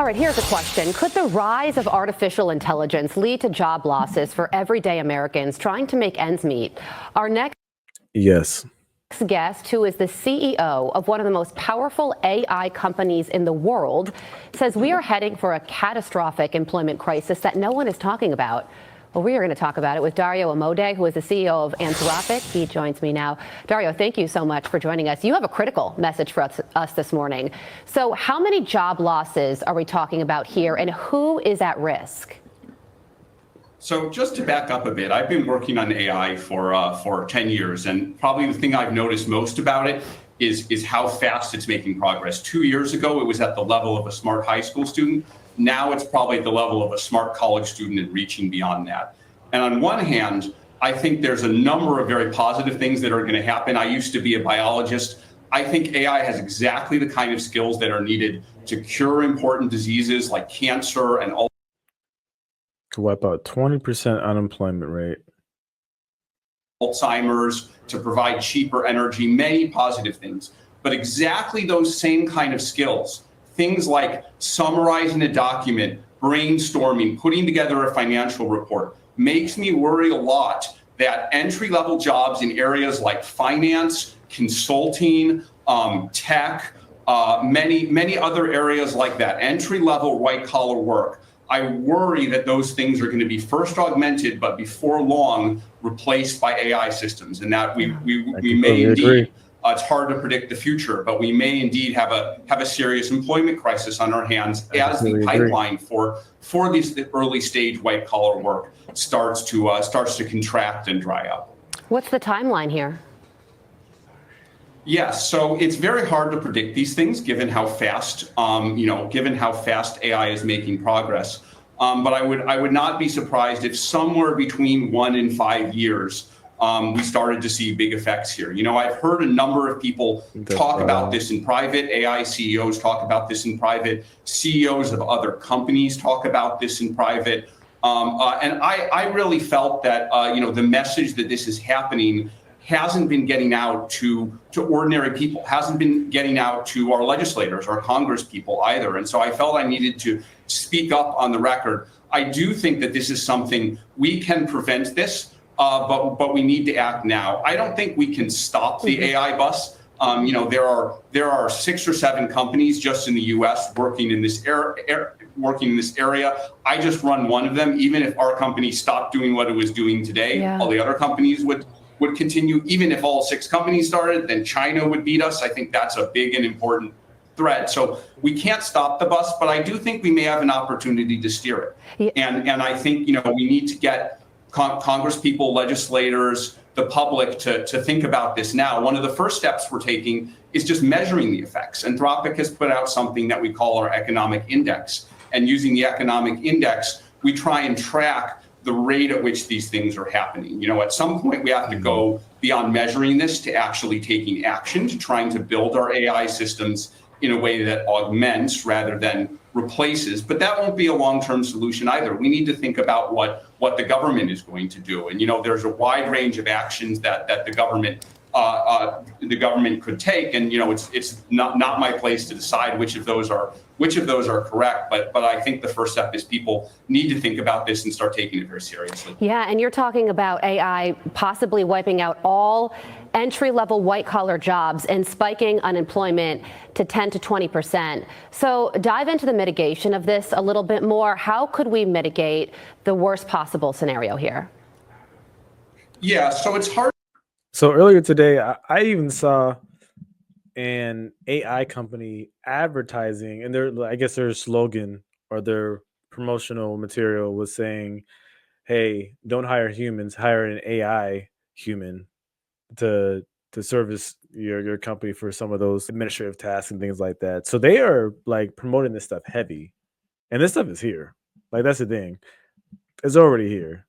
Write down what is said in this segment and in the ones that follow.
All right, here's a question. Could the rise of artificial intelligence lead to job losses for everyday Americans trying to make ends meet? Our next Yes. guest, who is the CEO of one of the most powerful AI companies in the world, says we are heading for a catastrophic employment crisis that no one is talking about. Well, we are going to talk about it with Dario Amodei, who is the CEO of Anthropic. He joins me now. Dario, thank you so much for joining us. You have a critical message for us this morning. So how many job losses are we talking about here, and who is at risk? So just to back up a bit, I've been working on AI for 10 years, and probably the thing I've noticed most about it is how fast it's making progress. 2 years ago, it was at the level of a smart high school student. Now it's probably at the level of a smart college student and reaching beyond that. And on one hand, I think there's a number of very positive things that are going to happen. I used to be a biologist. I think AI has exactly the kind of skills that are needed to cure important diseases like cancer and all. To wipe out 20% unemployment rate. Alzheimer's, to provide cheaper energy, many positive things. But exactly those same kind of skills, things like summarizing a document, brainstorming, putting together a financial report, makes me worry a lot that entry-level jobs in areas like finance, consulting, tech, many other areas like that, entry-level white-collar work, I worry that those things are going to be first augmented, but before long replaced by AI systems, and that we may indeed. It's hard to predict the future, but we may indeed have a serious employment crisis on our hands as the pipeline for these early stage white collar work starts to contract and dry up. What's the timeline here? Yes, so it's very hard to predict these things given how fast, AI is making progress. But I would not be surprised if somewhere between 1 and 5 years, we started to see big effects here. I've heard a number of people talk about this in private. AI CEOs talk about this in private. CEOs of other companies talk about this in private. And I really felt that the message that this is happening hasn't been getting out to ordinary people, hasn't been getting out to our legislators, our Congress people either. And so I felt I needed to speak up on the record. I do think that this is something we can prevent this, but we need to act now. I don't think we can stop the AI bus. There are 6 or 7 companies just in the U.S. working in this area. I just run one of them. Even if our company stopped doing what it was doing today, all the other companies would continue. Even if all 6 companies started, then China would beat us. I think that's a big and important threat. So we can't stop the bus, but I do think we may have an opportunity to steer it. And I think we need to get Congress people, legislators, the public to think about this now. One of the first steps we're taking is just measuring the effects. Anthropic has put out something that we call our economic index. And using the economic index, we try and track the rate at which these things are happening. At some point, we have to go beyond measuring this to actually taking action, to trying to build our AI systems in a way that augments rather than replaces. But that won't be a long-term solution either. We need to think about what the government is going to do. And there's a wide range of actions that the government could take. And it's not my place to decide which of those are correct. But I think the first step is people need to think about this and start taking it very seriously. Yeah, and you're talking about AI possibly wiping out all entry-level white-collar jobs and spiking unemployment to 10 to 20%. So dive into the mitigation of this a little bit more. How could we mitigate the worst possible scenario here? Yeah, so it's hard. So earlier today, I even saw an AI company advertising, and I guess their slogan or their promotional material was saying, hey, don't hire humans, hire an AI human to service your company for some of those administrative tasks and things like that. So they are like promoting this stuff heavy. And this stuff is here. Like, that's the thing. It's already here.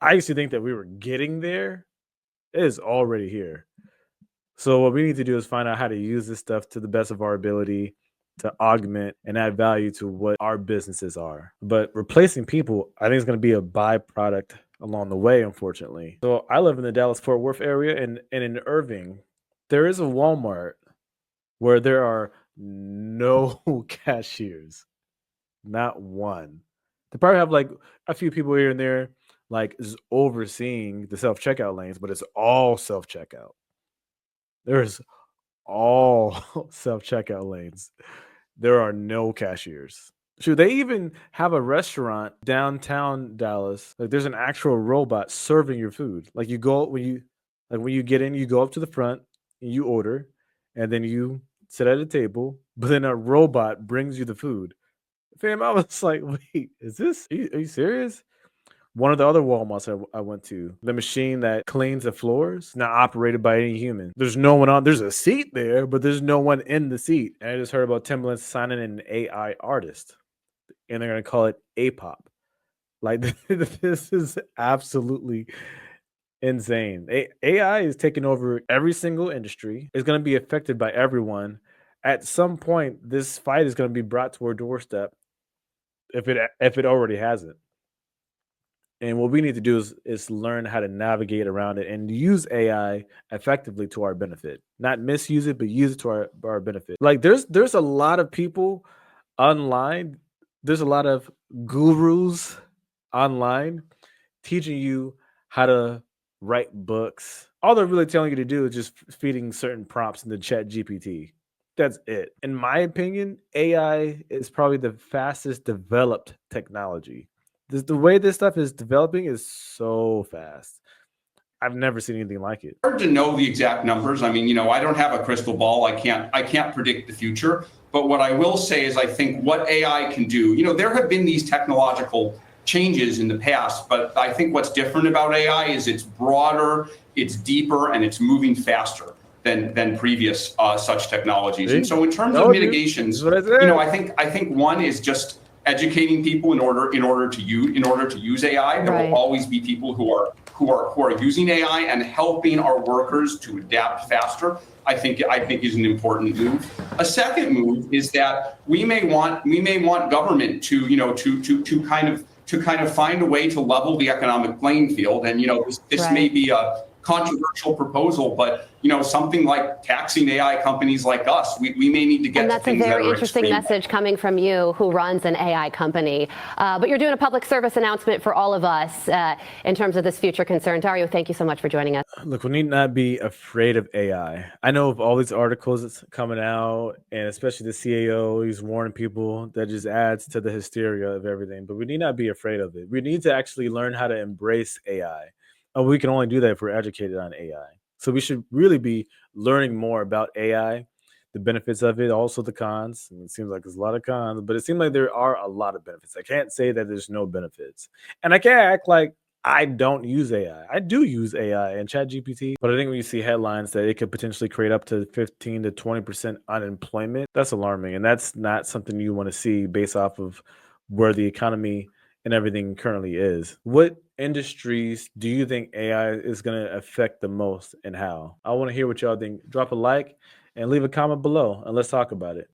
I used to think that we were getting there. It is already here. So what we need to do is find out how to use this stuff to the best of our ability to augment and add value to what our businesses are. But replacing people, I think, is going to be a byproduct along the way, unfortunately. So I live in the Dallas-Fort Worth area, and in Irving, there is a Walmart where there are no cashiers. Not one. They probably have like a few people here and there, like is overseeing the self checkout lanes, but it's all self checkout. There's all self checkout lanes. There are no cashiers. Shoot, they even have a restaurant downtown Dallas. Like there's an actual robot serving your food. Like you go when you get in, you go up to the front and you order, and then you sit at a table, but then a robot brings you the food. Fam, I was like, wait, are you serious? One of the other Walmarts I went to, the machine that cleans the floors, not operated by any human. There's no one on. There's a seat there, but there's no one in the seat. And I just heard about Timbaland signing an AI artist, and they're gonna call it A-pop. Like this is absolutely insane. AI is taking over every single industry. It's gonna be affected by everyone. At some point, this fight is gonna be brought to our doorstep if it already hasn't. And what we need to do is learn how to navigate around it and use AI effectively to our benefit. Not misuse it, but use it to our benefit. Like there's a lot of people online, there's a lot of gurus online teaching you how to write books. All they're really telling you to do is just feeding certain prompts in the chat GPT. That's it. In my opinion, AI is probably the fastest developed technology. The way this stuff is developing is so fast. I've never seen anything like it. Hard to know the exact numbers. I mean, I don't have a crystal ball. I can't predict the future. But what I will say is I think what AI can do, there have been these technological changes in the past, but I think what's different about AI is it's broader, it's deeper, and it's moving faster than previous such technologies. See? And so in terms of Told you. mitigations, That's what I said. I think one is just educating people in order to use AI. There Right. will always be people who are using AI, and helping our workers to adapt faster. I think is an important move. A second move is that we may want government to kind of find a way to level the economic playing field. And this Right. may be a controversial proposal, but something like taxing AI companies like us, we may need to get And to that's a things that very are interesting extreme. message coming from you, who runs an AI company. But you're doing a public service announcement for all of us in terms of this future concern. Dario, thank you so much for joining us. Look, we need not be afraid of AI. I know of all these articles that's coming out, and especially the CAO, he's warning people. That just adds to the hysteria of everything. But we need not be afraid of it. We need to actually learn how to embrace AI. And we can only do that if we're educated on AI. So we should really be learning more about AI, the benefits of it, also the cons. It seems like there's a lot of cons, but it seems like there are a lot of benefits. I can't say that there's no benefits. And I can't act like I don't use AI. I do use AI and ChatGPT, but I think when you see headlines that it could potentially create up to 15 to 20% unemployment, that's alarming. And that's not something you want to see based off of where the economy and everything currently is. What industries do you think AI is going to affect the most, and how? I want to hear what y'all think. Drop a like and leave a comment below, and let's talk about it.